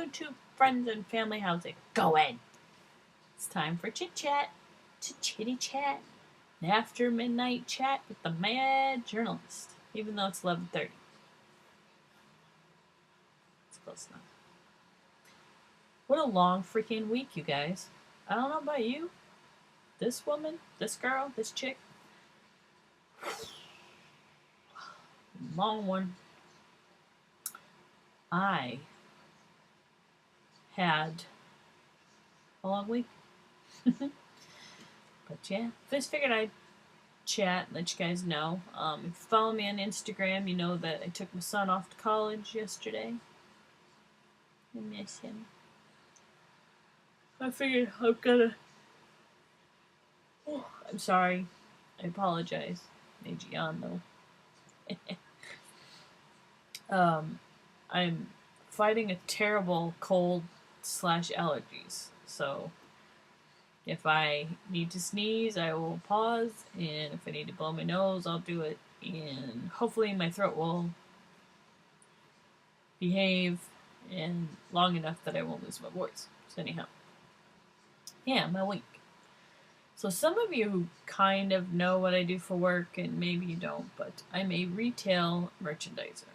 YouTube friends and family, how's it going? It's time for chit chat, chitty chat, an after midnight chat with the Madjournalist. Even though it's 11:30, it's close enough. What a long freaking week, you guys. I don't know about you. This woman, this girl, this chick. Long one. I had a long week. But yeah, just figured I'd chat and let you guys know. If you follow me on Instagram, you know that I took my son off to college yesterday. I miss him. I figured I'm gonna... Oh, I'm sorry. I apologize. Made you yawn, though. I'm fighting a terrible cold / allergies. So if I need to sneeze, I will pause. And if I need to blow my nose, I'll do it. And hopefully my throat will behave and long enough that I won't lose my voice. So anyhow. Yeah, my week. So some of you kind of know what I do for work, and maybe you don't, but I'm a retail merchandiser.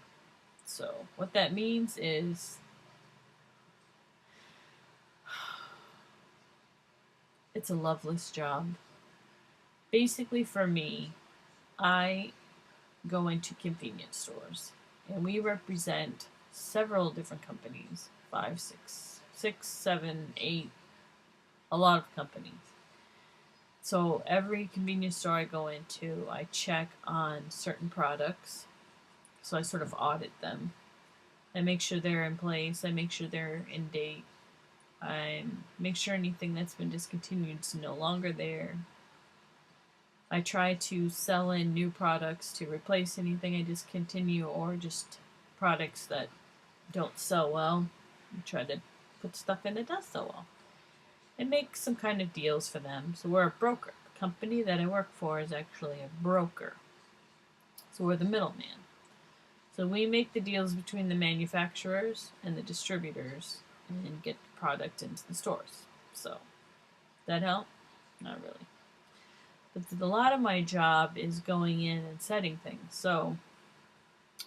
So what that means is it's a loveless job. Basically for me, I go into convenience stores, and we represent several different companies, 5, 6, 7, 8, a lot of companies. So every convenience store I go into, I check on certain products. So I sort of audit them. I make sure they're in place. I make sure they're in date. I make sure anything that's been discontinued is no longer there. I try to sell in new products to replace anything I discontinue, or just products that don't sell well. I try to put stuff in that does sell well and make some kind of deals for them. So we're a broker. The company that I work for is actually a broker. So we're the middleman. So we make the deals between the manufacturers and the distributors and get the product into the stores. So, that help? Not really. But a lot of my job is going in and setting things. So,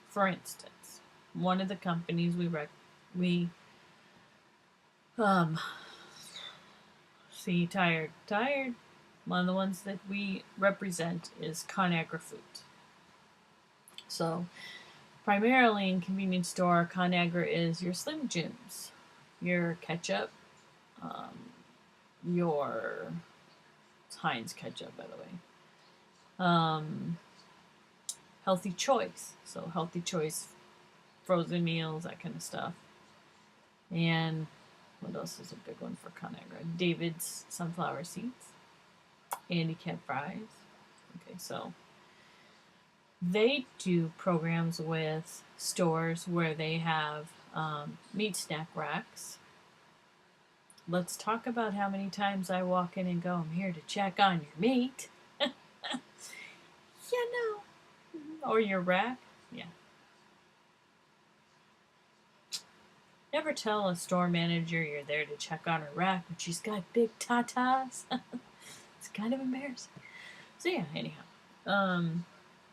for instance, one of the companies see, tired. One of the ones that we represent is ConAgra Food. So, primarily in convenience store, ConAgra is your Slim Jims, your ketchup, your Heinz ketchup, by the way. Healthy Choice, so Healthy Choice frozen meals, that kind of stuff. And what else is a big one for ConAgra? David's sunflower seeds, Andy Cat fries. Okay, so they do programs with stores where they have meat snack racks. Let's talk about how many times I walk in and go, I'm here to check on your meat. Or your rack. Yeah. Never tell a store manager you're there to check on her rack when she's got big tatas. It's kind of embarrassing. So yeah, anyhow.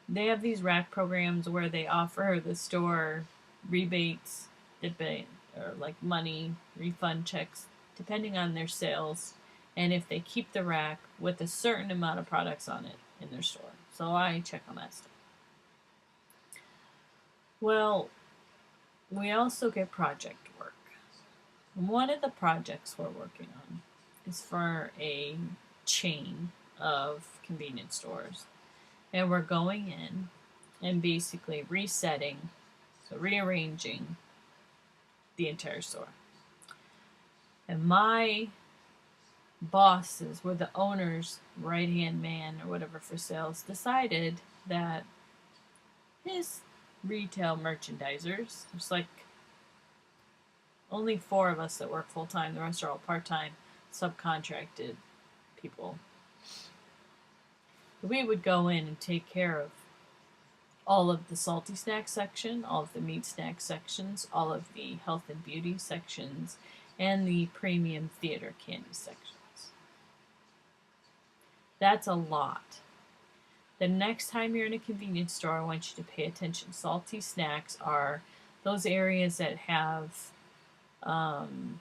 They have these rack programs where they offer the store rebates, or like money, refund checks, depending on their sales, and if they keep the rack with a certain amount of products on it in their store. So I check on that stuff. Well, we also get project work. One of the projects we're working on is for a chain of convenience stores. And we're going in and basically resetting, so rearranging the entire store. And my bosses, were the owner's right-hand man or whatever for sales, decided that his retail merchandisers, there's like only 4 of us that work full-time, the rest are all part-time, subcontracted people. We would go in and take care of all of the salty snack section, all of the meat snack sections, all of the health and beauty sections, and the premium theater candy sections. That's a lot. The next time you're in a convenience store, I want you to pay attention. Salty snacks are those areas that have um,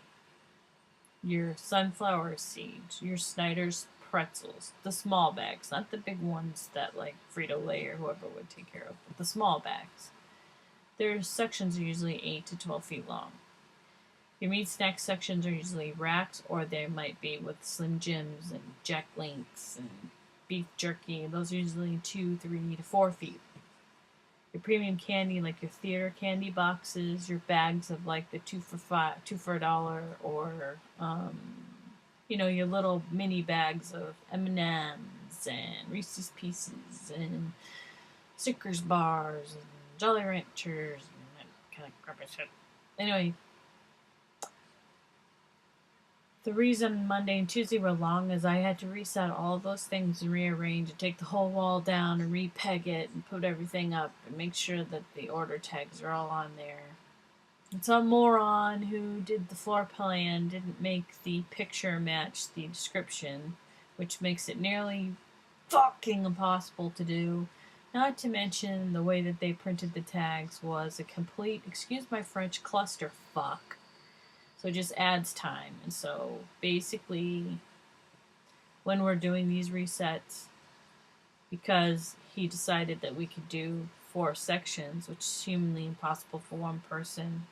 your sunflower seeds, your Snyder's pretzels, the small bags, not the big ones that like Frito-Lay or whoever would take care of, but the small bags. Their sections are usually 8 to 12 feet long. Your meat snack sections are usually racks, or they might be with Slim Jims and Jack Links and beef jerky. Those are usually 2, 3 to 4 feet. Your premium candy, like your theater candy boxes, your bags of like the 2 for $1, or your little mini bags of M&Ms and Reese's Pieces and Snickers bars and Jolly Ranchers and that kind of crappy shit. Anyway, the reason Monday and Tuesday were long is I had to reset all of those things and rearrange and take the whole wall down and repeg it and put everything up and make sure that the order tags are all on there. And some moron who did the floor plan didn't make the picture match the description, which makes it nearly fucking impossible to do. Not to mention the way that they printed the tags was a complete, excuse my French, clusterfuck. So it just adds time. And so basically, when we're doing these resets, because he decided that we could do 4 sections, which is humanly impossible for one person,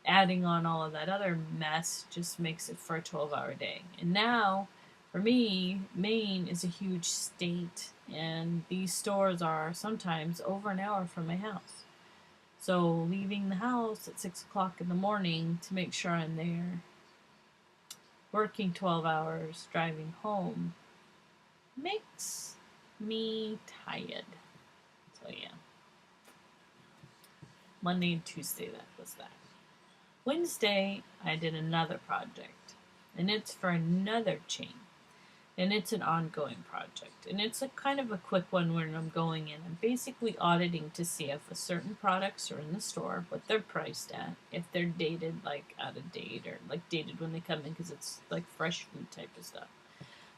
adding on all of that other mess just makes it for a 12-hour day. And now, for me, Maine is a huge state, and these stores are sometimes over an hour from my house. So leaving the house at 6 o'clock in the morning to make sure I'm there, working 12 hours, driving home, makes me tired. So yeah. Monday and Tuesday, that was that. Wednesday, I did another project, and it's for another chain. And it's an ongoing project. And it's a kind of a quick one when I'm going in. I'm basically auditing to see if a certain products are in the store, what they're priced at, if they're dated, like out of date, or like dated when they come in because it's like fresh food type of stuff.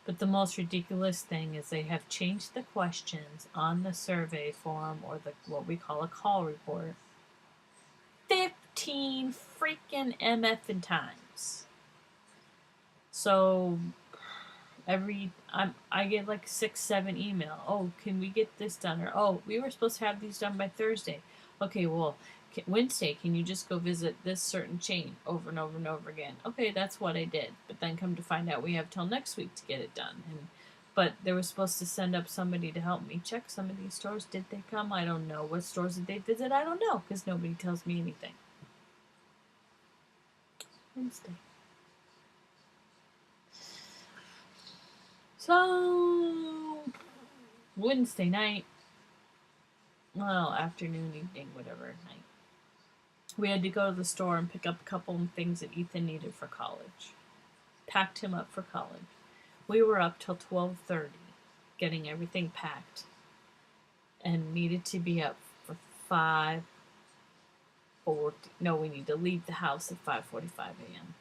But the most ridiculous thing is they have changed the questions on the survey form, or the what we call a call report, 15 freaking MF times. So I get like 6-7 email. Oh, can we get this done? Or oh, we were supposed to have these done by Thursday. Okay, well, Wednesday, can you just go visit this certain chain over and over and over again? Okay, that's what I did. But then come to find out we have till next week to get it done. But they were supposed to send up somebody to help me check some of these stores. Did they come? I don't know. What stores did they visit? I don't know, because nobody tells me anything. Wednesday. So, Wednesday night, well, afternoon, evening, whatever night, we had to go to the store and pick up a couple of things that Ethan needed for college. Packed him up for college. We were up till 12:30 getting everything packed and needed to be up for 5:40. No, we need to leave the house at 5:45 a.m.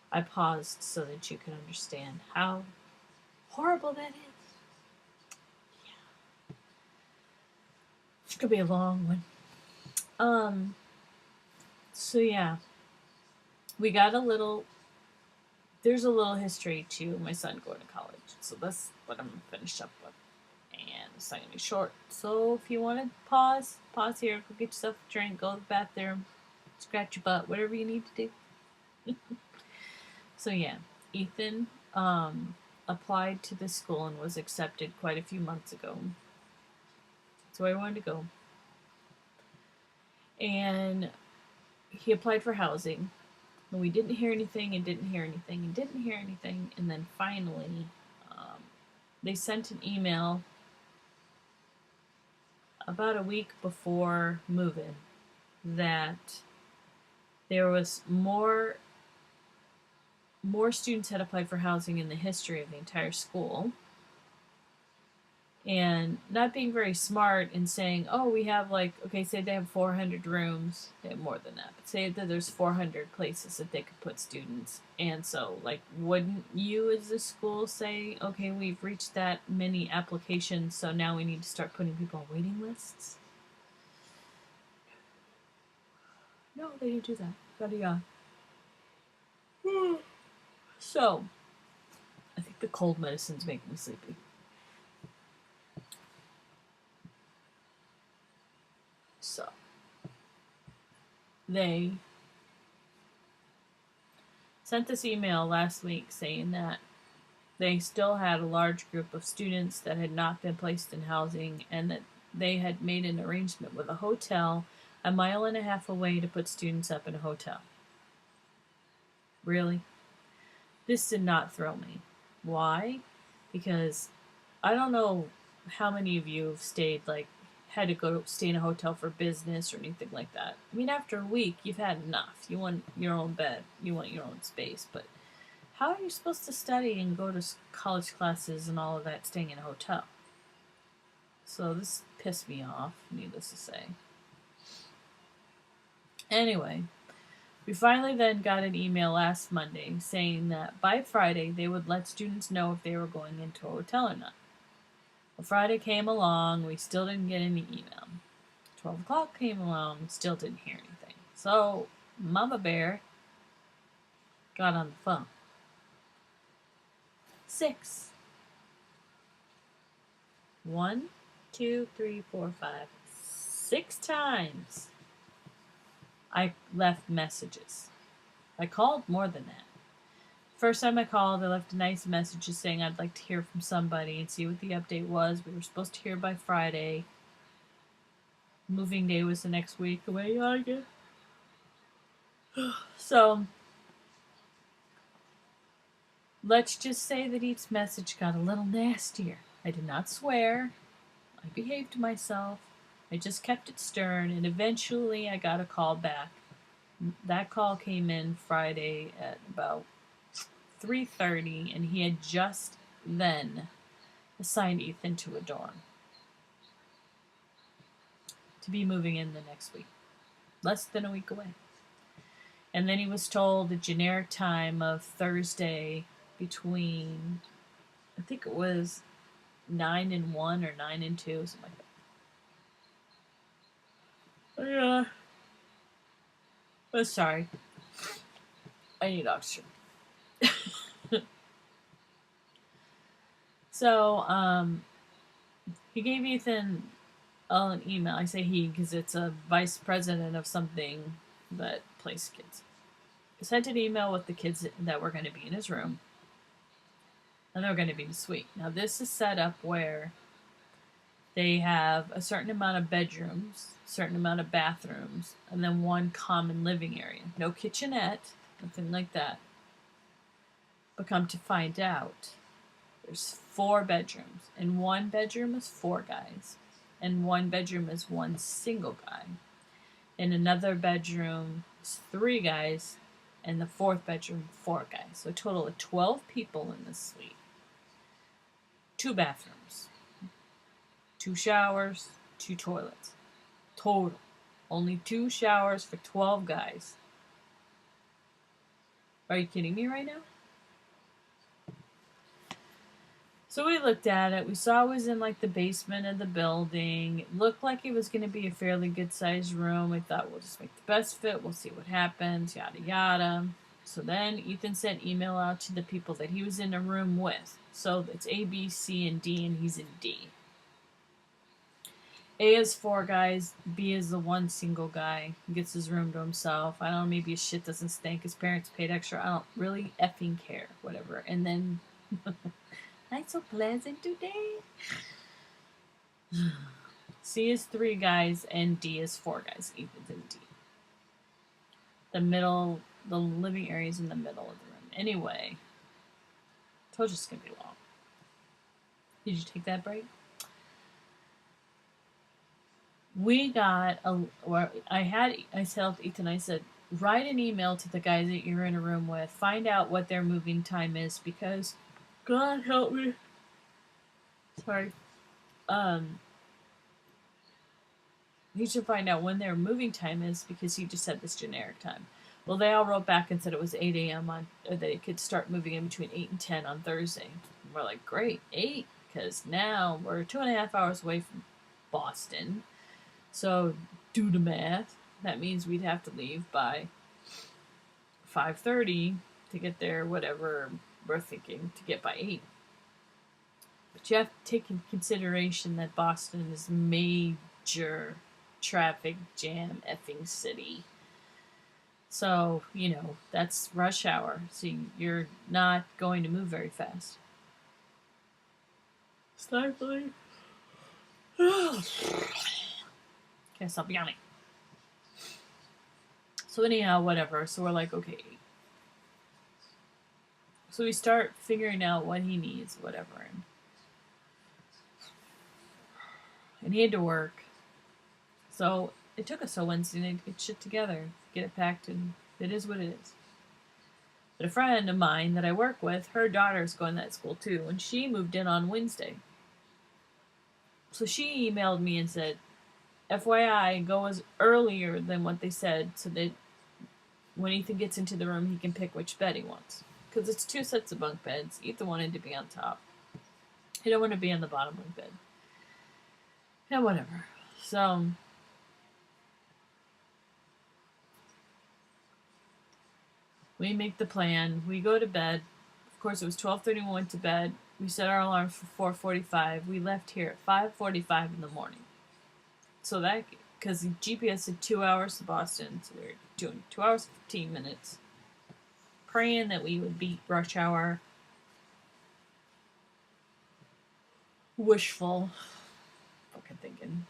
I paused so that you could understand how horrible that is. Yeah. It's gonna be a long one. So yeah. We got there's a little history to my son going to college. So that's what I'm gonna finish up with. And it's not gonna be short. So if you wanna pause here, go get yourself a drink, go to the bathroom, scratch your butt, whatever you need to do. So yeah, Ethan applied to this school and was accepted quite a few months ago. So I wanted to go. And he applied for housing. And we didn't hear anything and didn't hear anything and didn't hear anything. And then finally, they sent an email about a week before move-in that there was more students had applied for housing in the history of the entire school. and not being very smart and saying, oh, we have like, okay, say they have 400 rooms, they have more than that, but say that there's 400 places that they could put students. And so, like, wouldn't you as a school say, okay, we've reached that many applications, so now we need to start putting people on waiting lists? No, they didn't do that. But yeah. So, I think the cold medicine's making me sleepy. So, they sent this email last week saying that they still had a large group of students that had not been placed in housing, and that they had made an arrangement with a hotel a mile and a half away to put students up in a hotel. Really? This did not thrill me. Why? Because I don't know how many of you have stayed, like, had to go stay in a hotel for business or anything like that. I mean, after a week, you've had enough. You want your own bed, you want your own space, but how are you supposed to study and go to college classes and all of that staying in a hotel? So this pissed me off, needless to say. Anyway, we finally then got an email last Monday saying that by Friday they would let students know if they were going into a hotel or not. Well, Friday came along, we still didn't get any email. 12 o'clock came along, still didn't hear anything. So Mama Bear got on the phone. 6. 1, 2, 3, 4, 5, 6 times I left messages. I called more than that. First time I called, I left a nice message just saying I'd like to hear from somebody and see what the update was. We were supposed to hear by Friday. Moving day was the next week. Away you are again. So, let's just say that each message got a little nastier. I did not swear. I behaved myself. I just kept it stern, and eventually I got a call back. That call came in Friday at about 3:30, and he had just then assigned Ethan to a dorm to be moving in the next week, less than a week away. And then he was told a generic time of Thursday between, I think it was 9 and 1 or 9 and 2, something like that. Yeah. Oh, sorry. I need oxygen. So, he gave Ethan an email. I say he because it's a vice president of something that plays kids. He sent an email with the kids that were going to be in his room, and they were going to be in the suite. Now, this is set up where they have a certain amount of bedrooms, a certain amount of bathrooms, and then one common living area. No kitchenette, nothing like that. But come to find out, there's 4 bedrooms, and one bedroom is 4 guys, and one bedroom is one single guy. In another bedroom is 3 guys, and the 4th bedroom 4 guys. So a total of 12 people in this suite. 2 bathrooms, 2 showers, 2 toilets. Total. Only 2 showers for 12 guys. Are you kidding me right now? So we looked at it. We saw it was in like the basement of the building. It looked like it was going to be a fairly good sized room. We thought we'll just make the best fit. We'll see what happens, yada yada. So then Ethan sent email out to the people that he was in a room with. So it's A, B, C, and D, and he's in D. A is 4 guys. B is the one single guy. He gets his room to himself. I don't know, maybe his shit doesn't stink. His parents paid extra. I don't really effing care. Whatever. And then... Not so pleasant today. C is 3 guys and D is 4 guys. Ethan's in D. The living area is in the middle of the room. Anyway, I told you it's gonna be long. Did you take that break? We got I told Ethan, I said, write an email to the guys that you're in a room with. Find out what their moving time is, because God help me. Sorry. um, he should find out when their moving time is because he just said this generic time. Well, they all wrote back and said it was 8 a.m. on, they could start moving in between 8 and 10 on Thursday. And we're like, great, 8, because now we're 2.5 hours away from Boston. So, do the math. That means we'd have to leave by 5:30 to get there, whatever we're thinking, to get by 8. But you have to take into consideration that Boston is major traffic jam effing city. So, that's rush hour. So you're not going to move very fast. Stifling. Can't stop yawning. So anyhow, whatever. So we're like, okay. So we start figuring out what he needs, whatever. And he had to work. So it took us till Wednesday night to get shit together, get it packed, and it is what it is. But a friend of mine that I work with, her daughter's going to that school too, and she moved in on Wednesday. So she emailed me and said, FYI, go as earlier than what they said so that when Ethan gets into the room, he can pick which bed he wants. Because it's 2 sets of bunk beds. Ethan wanted to be on top. He don't want to be on the bottom bunk bed. Yeah, whatever. So we make the plan. We go to bed. Of course, it was 12:30 when we went to bed. We set our alarms for 4:45. We left here at 5:45 in the morning. So that, because the GPS said 2 hours to Boston, so we were doing 2 hours 15 minutes, praying that we would beat rush hour. Wishful. Fucking thinking.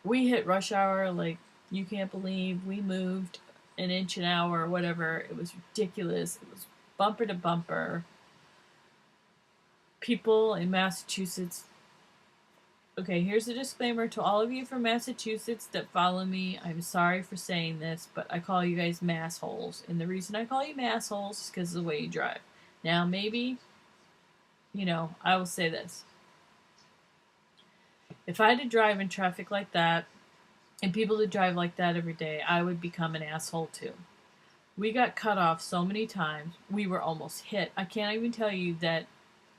We hit rush hour like you can't believe. We moved an inch an hour or whatever. It was ridiculous. It was bumper to bumper. People in Massachusetts. Okay, here's a disclaimer to all of you from Massachusetts that follow me. I'm sorry for saying this, but I call you guys massholes. And the reason I call you massholes is because of the way you drive. Now, maybe, I will say this. If I had to drive in traffic like that, and people that drive like that every day, I would become an asshole too. We got cut off so many times. We were almost hit. I can't even tell you that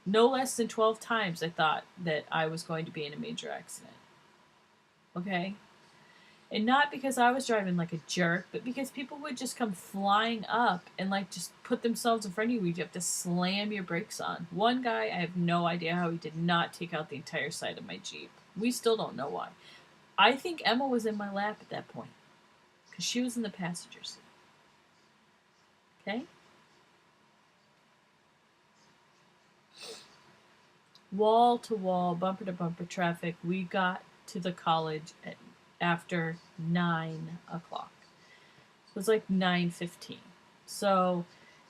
no less than 12 times I thought that I was going to be in a major accident. Okay? And not because I was driving like a jerk, but because people would just come flying up and just put themselves in front of you. You have to slam your brakes on. One guy, I have no idea how he did not take out the entire side of my Jeep. We still don't know why. I think Emma was in my lap at that point because she was in the passenger seat. Okay? Wall to wall, bumper to bumper traffic. We got to the college after 9 o'clock. It was like 9:15. So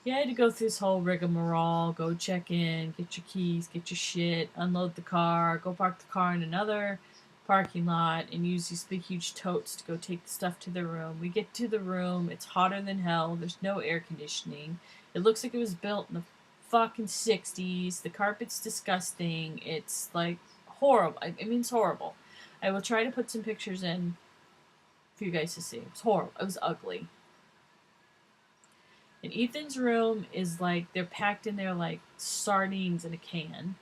you had to go through this whole rigmarole, go check in, get your keys, get your shit, unload the car, go park the car in another parking lot, and use these big huge totes to go take the stuff to the room. We get to the room, it's hotter than hell, there's no air conditioning. It looks like it was built in the fucking 60s. The carpet's disgusting. It's horrible. I mean, it's horrible. I will try to put some pictures in for you guys to see. It was horrible. It was ugly. And Ethan's room is they're packed in there like sardines in a can.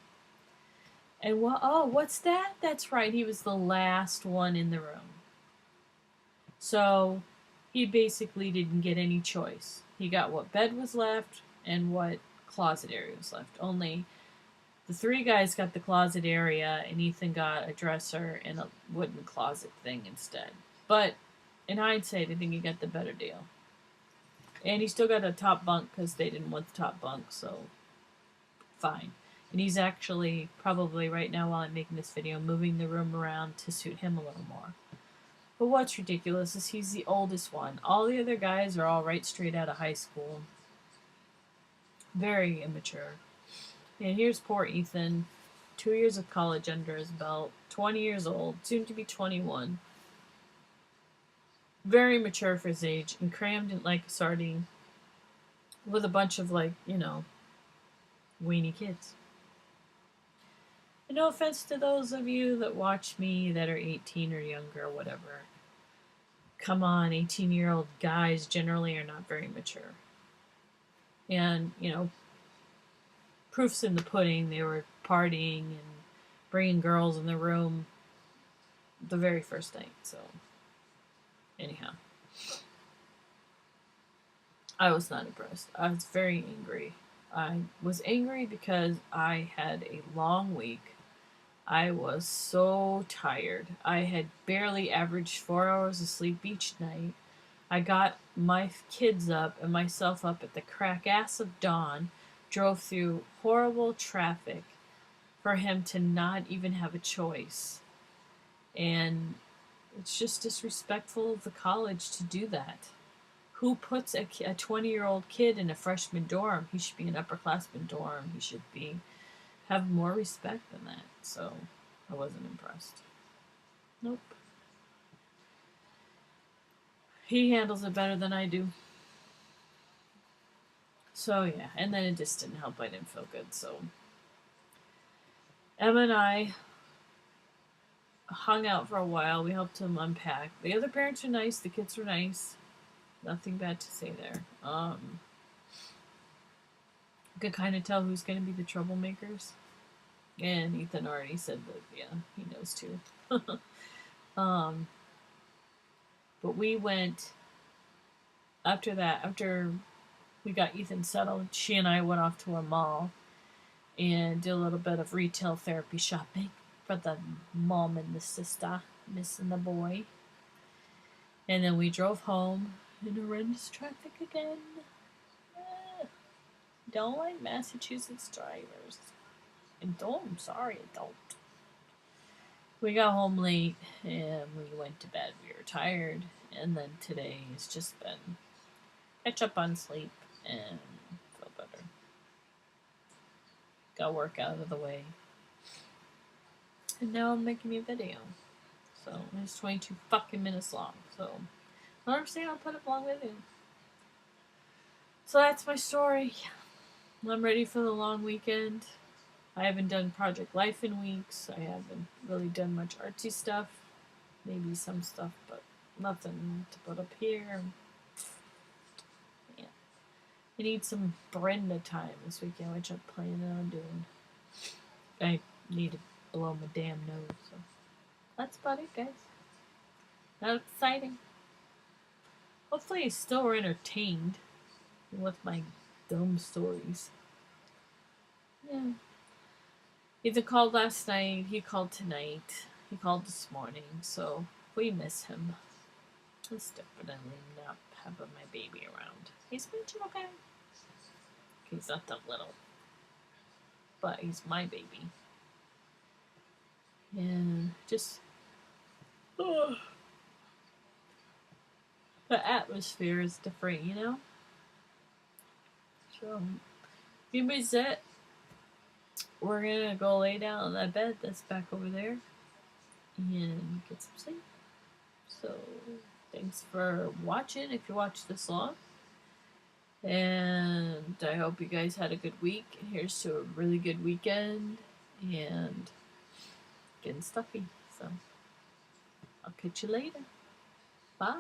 And what's that? That's right. He was the last one in the room. So he basically didn't get any choice. He got what bed was left and what closet area was left. Only the 3 guys got the closet area, and Ethan got a dresser and a wooden closet thing instead. But in hindsight, I think he got the better deal. And he still got a top bunk because they didn't want the top bunk, so fine. And he's actually probably right now while I'm making this video moving the room around to suit him a little more. But what's ridiculous is he's the oldest one. All the other guys are all right straight out of high school. Very immature. And here's poor Ethan, 2 years of college under his belt, 20 years old, soon to be 21. Very mature for his age, and crammed in like a sardine with a bunch of weenie kids. And no offense to those of you that watch me that are 18 or younger or whatever. Come on, 18-year-old guys generally are not very mature. And, proof's in the pudding. They were partying and bringing girls in the room the very first night. So, anyhow, I was not impressed. I was very angry. I was angry because I had a long week. I was so tired. I had barely averaged 4 hours of sleep each night. I got my kids up and myself up at the crack ass of dawn, drove through horrible traffic for him to not even have a choice. And it's just disrespectful of the college to do that. Who puts a 20-year-old kid in a freshman dorm? He should be an upperclassman dorm. He should have more respect than that. So I wasn't impressed. Nope. He handles it better than I do. So yeah, and then it just didn't help. I didn't feel good. So Emma and I hung out for a while. We helped him unpack. The other parents are nice. The kids are nice. Nothing bad to say there. Could kind of tell who's going to be the troublemakers. And Ethan already said that, yeah, he knows too. But we went, after we got Ethan settled, she and I went off to a mall and did a little bit of retail therapy shopping for the mom and the sister, Miss and the boy. And then we drove home in horrendous traffic again. Don't like Massachusetts drivers. I'm sorry, I don't. We got home late and we went to bed. We were tired, and then today has just been catch up on sleep and feel better. Got work out of the way. And now I'm making a video. So it's 22 fucking minutes long. So I don't understand I'll put up a long video. So that's my story. I'm ready for the long weekend. I haven't done Project Life in weeks. I haven't really done much artsy stuff. Maybe some stuff, but nothing to put up here. Yeah. I need some Brenda time this weekend, which I'm planning on doing. I need to blow my damn nose. So that's about it, guys. Not exciting. Hopefully you still were entertained with my dumb stories. Yeah. Ethan called last night, he called tonight, he called this morning, so we miss him. It's definitely not having my baby around. He's mentioned okay. He's not that little. But he's my baby. And just the atmosphere is different, you know? So anyways, we're gonna go lay down on that bed that's back over there and get some sleep. So thanks for watching if you watched this long. And I hope you guys had a good week. And here's to a really good weekend and getting stuffy. So I'll catch you later. Bye.